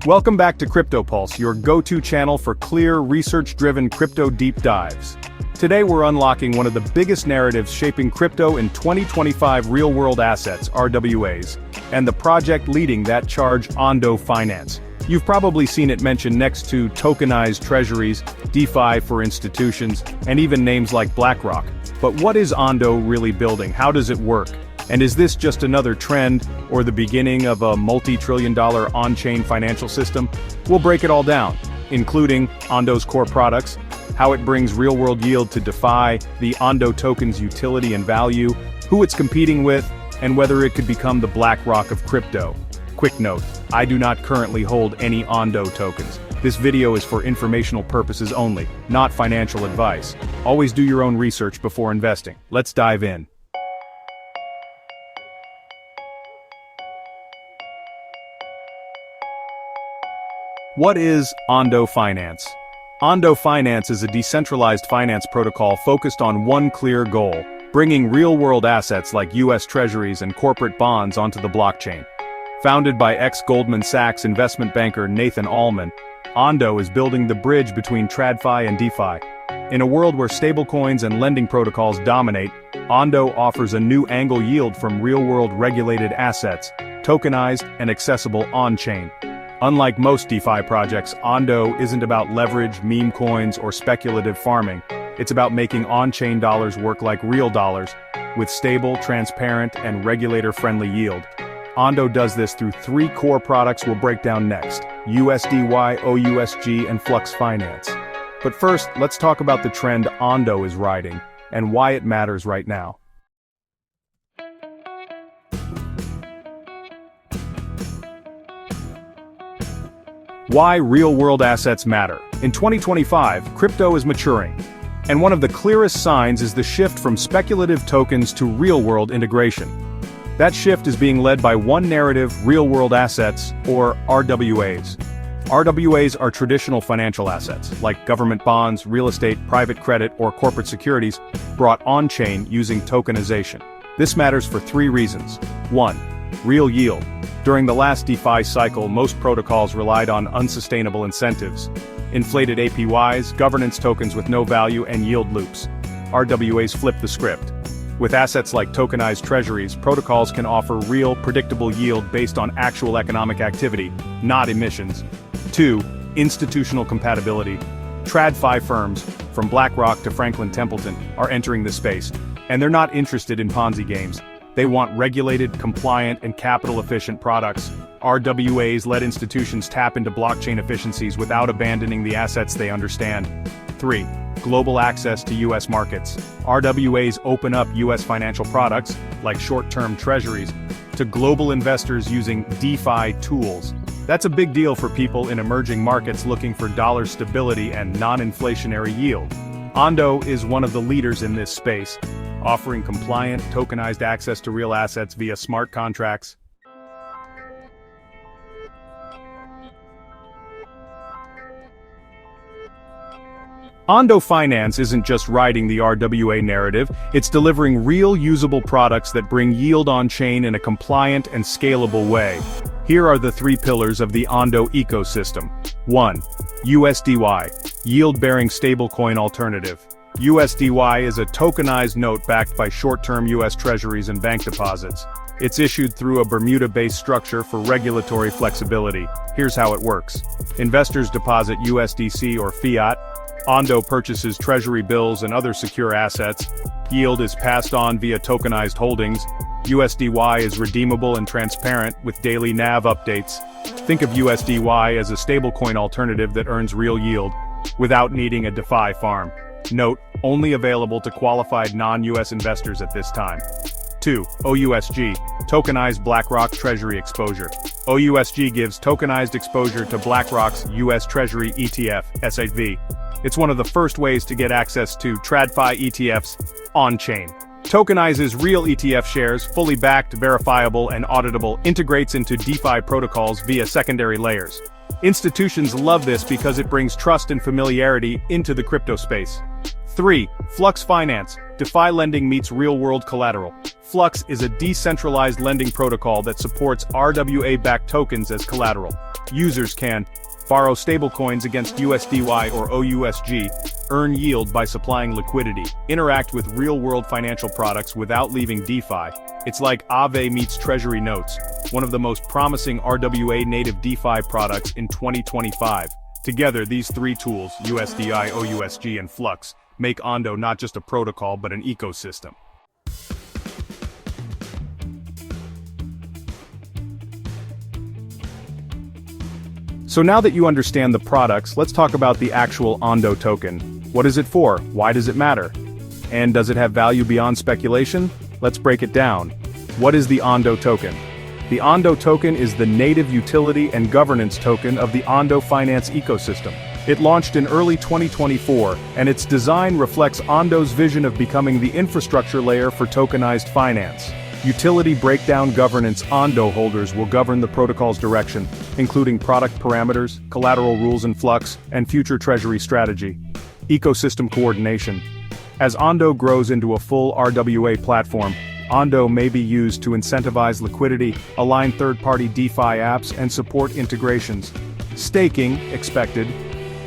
Welcome back to CryptoPulse, your go-to channel for clear, research-driven crypto deep dives. Today we're unlocking one of the biggest narratives shaping crypto in 2025 real-world assets, RWAs, and the project leading that charge, Ondo Finance. You've probably seen it mentioned next to tokenized Treasuries, DeFi for institutions, and even names like BlackRock. But what is Ondo really building? How does it work? And is this just another trend, or the beginning of a multi-trillion-dollar on-chain financial system? We'll break it all down, including Ondo's core products, how it brings real-world yield to DeFi, the Ondo token's utility and value, who it's competing with, and whether it could become the BlackRock of crypto. Quick note, I do not currently hold any Ondo tokens. This video is for informational purposes only, not financial advice. Always do your own research before investing. Let's dive in. What is Ondo Finance? Ondo Finance is a decentralized finance protocol focused on one clear goal: bringing real-world assets like US Treasuries and corporate bonds onto the blockchain. Founded by ex-Goldman Sachs investment banker Nathan Allman, Ondo is building the bridge between TradFi and DeFi. In a world where stablecoins and lending protocols dominate, Ondo offers a new angle: yield from real-world regulated assets, tokenized and accessible on-chain. Unlike most DeFi projects, Ondo isn't about leverage, meme coins, or speculative farming. It's about making on-chain dollars work like real dollars, with stable, transparent, and regulator-friendly yield. Ondo does this through three core products we'll break down next: USDY, OUSG, and Flux Finance. But first, let's talk about the trend Ondo is riding, and why it matters right now. Why real-world assets matter. In 2025, crypto is maturing, and one of the clearest signs is the shift from speculative tokens to real-world integration. That shift is being led by one narrative: real-world assets, or RWAs. RWAs are traditional financial assets, like government bonds, real estate, private credit, or corporate securities, brought on-chain using tokenization. This matters for three reasons. 1. Real yield. During the last DeFi cycle, most protocols relied on unsustainable incentives: inflated APYs, governance tokens with no value, and yield loops. RWAs flip the script. With assets like tokenized treasuries, protocols can offer real, predictable yield based on actual economic activity, not emissions. 2. Institutional compatibility. TradFi firms, from BlackRock to Franklin Templeton, are entering the space, and they're not interested in Ponzi games. They want regulated, compliant, and capital-efficient products. RWAs let institutions tap into blockchain efficiencies without abandoning the assets they understand. 3. Global access to US markets. RWAs open up US financial products, like short-term treasuries, to global investors using DeFi tools. That's a big deal for people in emerging markets looking for dollar stability and non-inflationary yield. Ondo is one of the leaders in this space, offering compliant, tokenized access to real assets via smart contracts. Ondo Finance isn't just riding the RWA narrative, it's delivering real usable products that bring yield on-chain in a compliant and scalable way. Here are the three pillars of the Ondo ecosystem. 1. USDY, yield-bearing stablecoin alternative. USDY is a tokenized note backed by short-term US Treasuries and bank deposits. It's issued through a Bermuda-based structure for regulatory flexibility. Here's how it works. Investors deposit USDC or fiat. Ondo purchases treasury bills and other secure assets. Yield is passed on via tokenized holdings. USDY is redeemable and transparent, with daily NAV updates. Think of USDY as a stablecoin alternative that earns real yield, without needing a DeFi farm. Note, only available to qualified non-US investors at this time. 2. OUSG, tokenized BlackRock Treasury exposure. OUSG gives tokenized exposure to BlackRock's US Treasury ETF, SIV. It's one of the first ways to get access to TradFi ETFs on-chain. Tokenizes real ETF shares, fully backed, verifiable, and auditable, integrates into DeFi protocols via secondary layers. Institutions love this because it brings trust and familiarity into the crypto space. 3. Flux Finance, DeFi lending meets real-world collateral. Flux is a decentralized lending protocol that supports RWA-backed tokens as collateral. Users can borrow stablecoins against USDY or OUSG, earn yield by supplying liquidity, interact with real-world financial products without leaving DeFi. It's like Aave meets Treasury notes, one of the most promising RWA-native DeFi products in 2025. Together, these three tools, USDY, OUSG, and Flux, make Ondo not just a protocol but an ecosystem. So now that you understand the products, let's talk about the actual Ondo token. What is it for? Why does it matter? And does it have value beyond speculation? Let's break it down. What is the Ondo token? The Ondo token is the native utility and governance token of the Ondo Finance ecosystem. It launched in early 2024, and its design reflects Ondo's vision of becoming the infrastructure layer for tokenized finance. Utility breakdown governance. Ondo holders will govern the protocol's direction, including product parameters, collateral rules in Flux, and future treasury strategy. Ecosystem coordination. As Ondo grows into a full RWA platform, Ondo may be used to incentivize liquidity, align third-party DeFi apps, and support integrations. Staking, expected.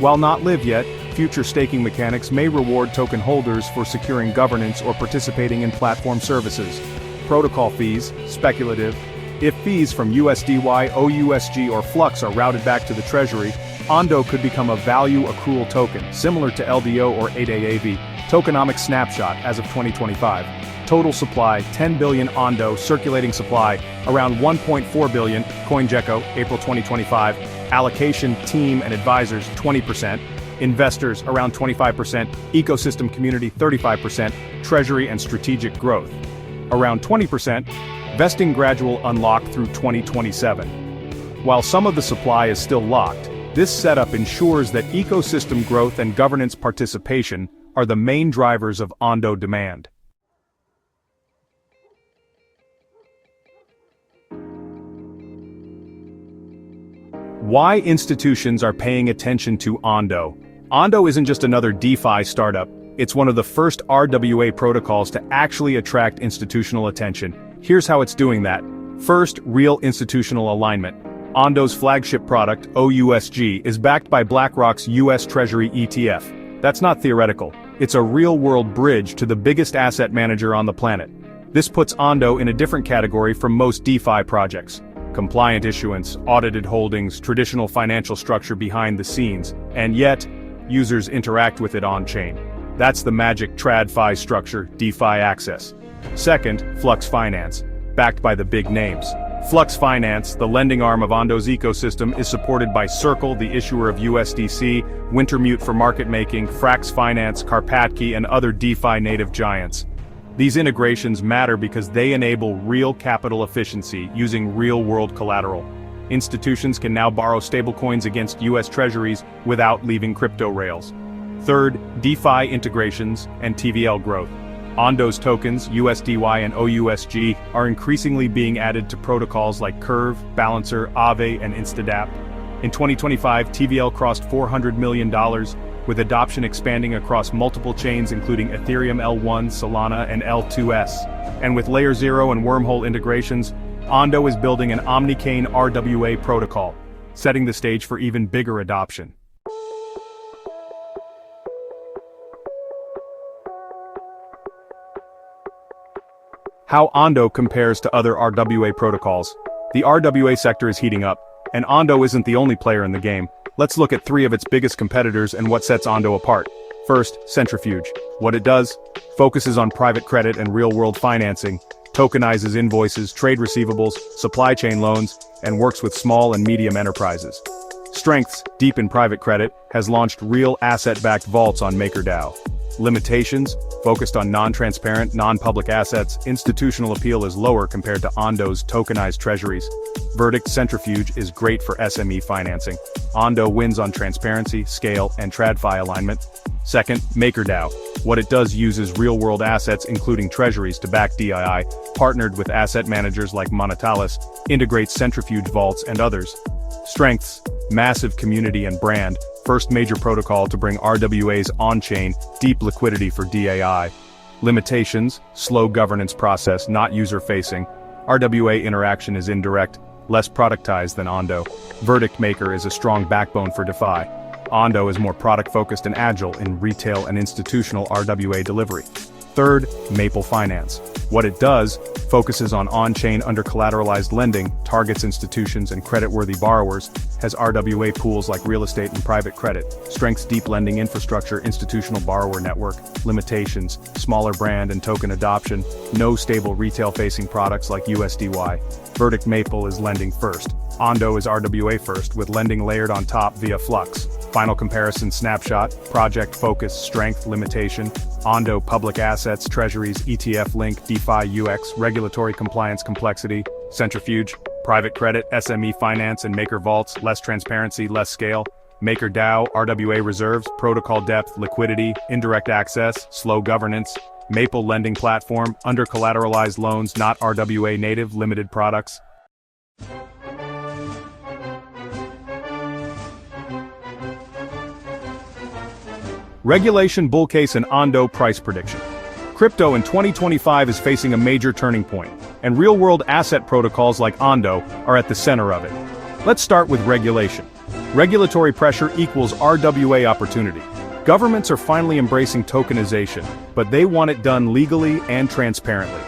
While not live yet, future staking mechanics may reward token holders for securing governance or participating in platform services. Protocol fees, speculative. If fees from USDY, OUSG, or Flux are routed back to the Treasury, Ondo could become a value accrual token, similar to LDO or 8AAV. Tokenomics snapshot as of 2025. Total supply, 10 billion Ondo. Circulating supply, around 1.4 billion. CoinGecko, April 2025. Allocation, team and advisors, 20%. Investors, around 25%. Ecosystem community, 35%. Treasury and strategic growth, around 20%. Vesting gradual unlock through 2027. While some of the supply is still locked, this setup ensures that ecosystem growth and governance participation are the main drivers of Ondo demand. Why institutions are paying attention to Ondo? Ondo isn't just another DeFi startup, it's one of the first RWA protocols to actually attract institutional attention. Here's how it's doing that. First, real institutional alignment. Ondo's flagship product, OUSG, is backed by BlackRock's US Treasury ETF. That's not theoretical. It's a real-world bridge to the biggest asset manager on the planet. This puts Ondo in a different category from most DeFi projects. Compliant issuance, audited holdings, traditional financial structure behind the scenes, and yet, users interact with it on-chain. That's the magic TradFi structure, DeFi access. Second, Flux Finance, backed by the big names. Flux Finance, the lending arm of Ondo's ecosystem, is supported by Circle, the issuer of USDC, Wintermute for market making, Frax Finance, Karpathy, and other DeFi native giants. These integrations matter because they enable real capital efficiency using real-world collateral. Institutions can now borrow stablecoins against US Treasuries without leaving crypto rails. Third, DeFi integrations and TVL growth. Ondo's tokens, USDY and OUSG, are increasingly being added to protocols like Curve, Balancer, Aave, and InstaDApp. In 2025, TVL crossed $400 million, with adoption expanding across multiple chains including Ethereum L1, Solana, and L2S. And with Layer 0 and wormhole integrations, Ondo is building an omni-chain RWA protocol, setting the stage for even bigger adoption. How Ondo compares to other RWA protocols. The RWA sector is heating up, and Ondo isn't the only player in the game. Let's look at three of its biggest competitors and what sets Ondo apart. First, Centrifuge. What it does? Focuses on private credit and real-world financing, tokenizes invoices, trade receivables, supply chain loans, and works with small and medium enterprises. Strengths: deep in private credit, has launched real asset-backed vaults on MakerDAO. Limitations: focused on non-transparent, non-public assets, institutional appeal is lower compared to Ondo's tokenized treasuries. Verdict: Centrifuge is great for SME financing. Ondo wins on transparency, scale, and TradFi alignment. Second, MakerDAO. What it does uses real-world assets including treasuries to back DII, partnered with asset managers like Monetalis, integrates Centrifuge vaults and others. Strengths: massive community and brand, first major protocol to bring RWAs on-chain, deep liquidity for DAI. Limitations: slow governance process, not user-facing. RWA interaction is indirect, less productized than Ondo. Verdict maker is a strong backbone for DeFi. Ondo is more product-focused and agile in retail and institutional RWA delivery. Third, Maple Finance. What it does, focuses on on-chain under-collateralized lending, targets institutions and credit-worthy borrowers, has RWA pools like real estate and private credit, strengths deep lending infrastructure, institutional borrower network. Limitations: smaller brand and token adoption, no stable retail-facing products like USDY. Verdict Maple is lending first. Ondo is RWA first, with lending layered on top via Flux. Final comparison snapshot: project focus, strength, limitation. Ondo public assets, treasuries, ETF link, DeFi UX, regulatory compliance complexity. Centrifuge, private credit, SME finance and maker vaults, less transparency, less scale. MakerDAO, RWA reserves, protocol depth, liquidity, indirect access, slow governance. Maple lending platform, under collateralized loans, not RWA native, limited products. Regulation bull case and Ondo price prediction. Crypto in 2025 is facing a major turning point, and real-world asset protocols like Ondo are at the center of it. Let's start with regulation. Regulatory pressure equals RWA opportunity. Governments are finally embracing tokenization, but they want it done legally and transparently.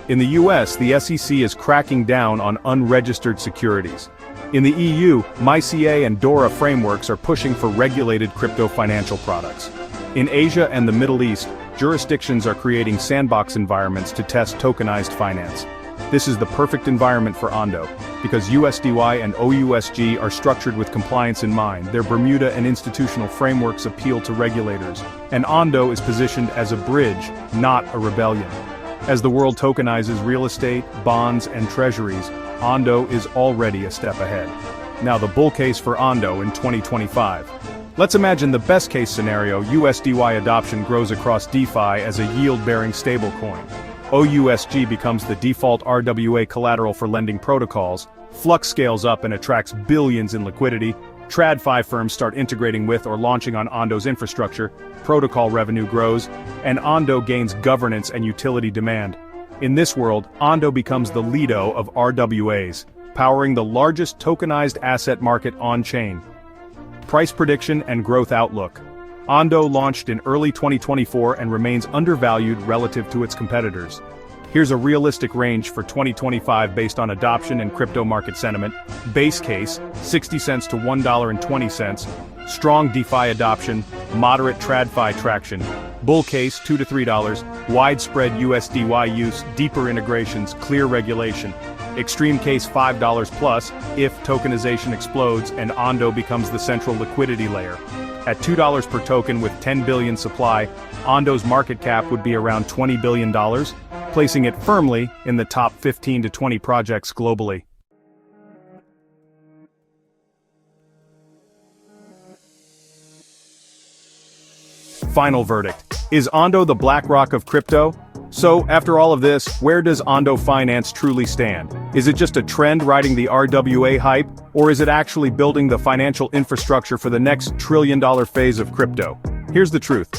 In the US, the SEC is cracking down on unregistered securities. In the EU, MiCA and DORA frameworks are pushing for regulated crypto financial products. In Asia and the Middle East, jurisdictions are creating sandbox environments to test tokenized finance. This is the perfect environment for Ondo, because USDY and OUSG are structured with compliance in mind. Their Bermuda and institutional frameworks appeal to regulators, and Ondo is positioned as a bridge, not a rebellion. As the world tokenizes real estate, bonds, and treasuries, Ondo is already a step ahead. Now the bull case for Ondo in 2025. Let's imagine the best-case scenario: USDY adoption grows across DeFi as a yield-bearing stablecoin. OUSG becomes the default RWA collateral for lending protocols. Flux scales up and attracts billions in liquidity. TradFi firms start integrating with or launching on Ondo's infrastructure. Protocol revenue grows, and Ondo gains governance and utility demand. In this world, Ondo becomes the Lido of RWAs, powering the largest tokenized asset market on-chain. Price prediction and growth outlook. Ondo launched in early 2024 and remains undervalued relative to its competitors. Here's a realistic range for 2025 based on adoption and crypto market sentiment. Base case, 60 cents to $1.20. Strong DeFi adoption, moderate TradFi traction. Bull case, $2 to $3. Widespread USDY use, deeper integrations, clear regulation. Extreme case, $5 plus, if tokenization explodes and Ondo becomes the central liquidity layer. At $2 per token with 10 billion supply, Ondo's market cap would be around $20 billion, placing it firmly in the top 15 to 20 projects globally. Final verdict. Is Ondo the BlackRock of crypto? So, after all of this, where does Ondo Finance truly stand? Is it just a trend riding the RWA hype, or is it actually building the financial infrastructure for the next trillion-dollar phase of crypto? Here's the truth.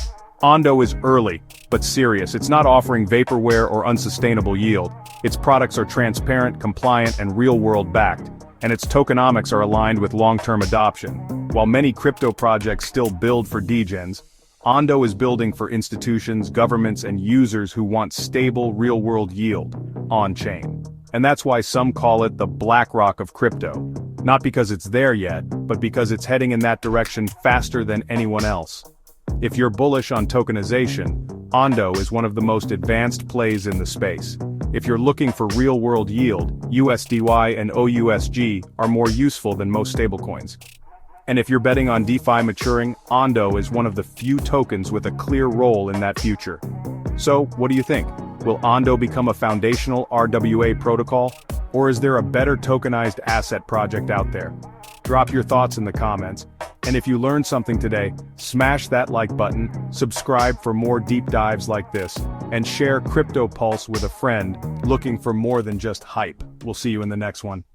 Ondo is early, but serious. It's not offering vaporware or unsustainable yield. Its products are transparent, compliant, and real-world backed, and its tokenomics are aligned with long-term adoption. While many crypto projects still build for degens, Ondo is building for institutions, governments, and users who want stable, real-world yield, on-chain. And that's why some call it the BlackRock of crypto. Not because it's there yet, but because it's heading in that direction faster than anyone else. If you're bullish on tokenization, Ondo is one of the most advanced plays in the space. If you're looking for real-world yield, USDY and OUSG are more useful than most stablecoins. And if you're betting on DeFi maturing, Ondo is one of the few tokens with a clear role in that future. So, what do you think? Will Ondo become a foundational RWA protocol, or is there a better tokenized asset project out there? Drop your thoughts in the comments, and if you learned something today, smash that like button, subscribe for more deep dives like this, and share CryptoPulse with a friend looking for more than just hype. We'll see you in the next one.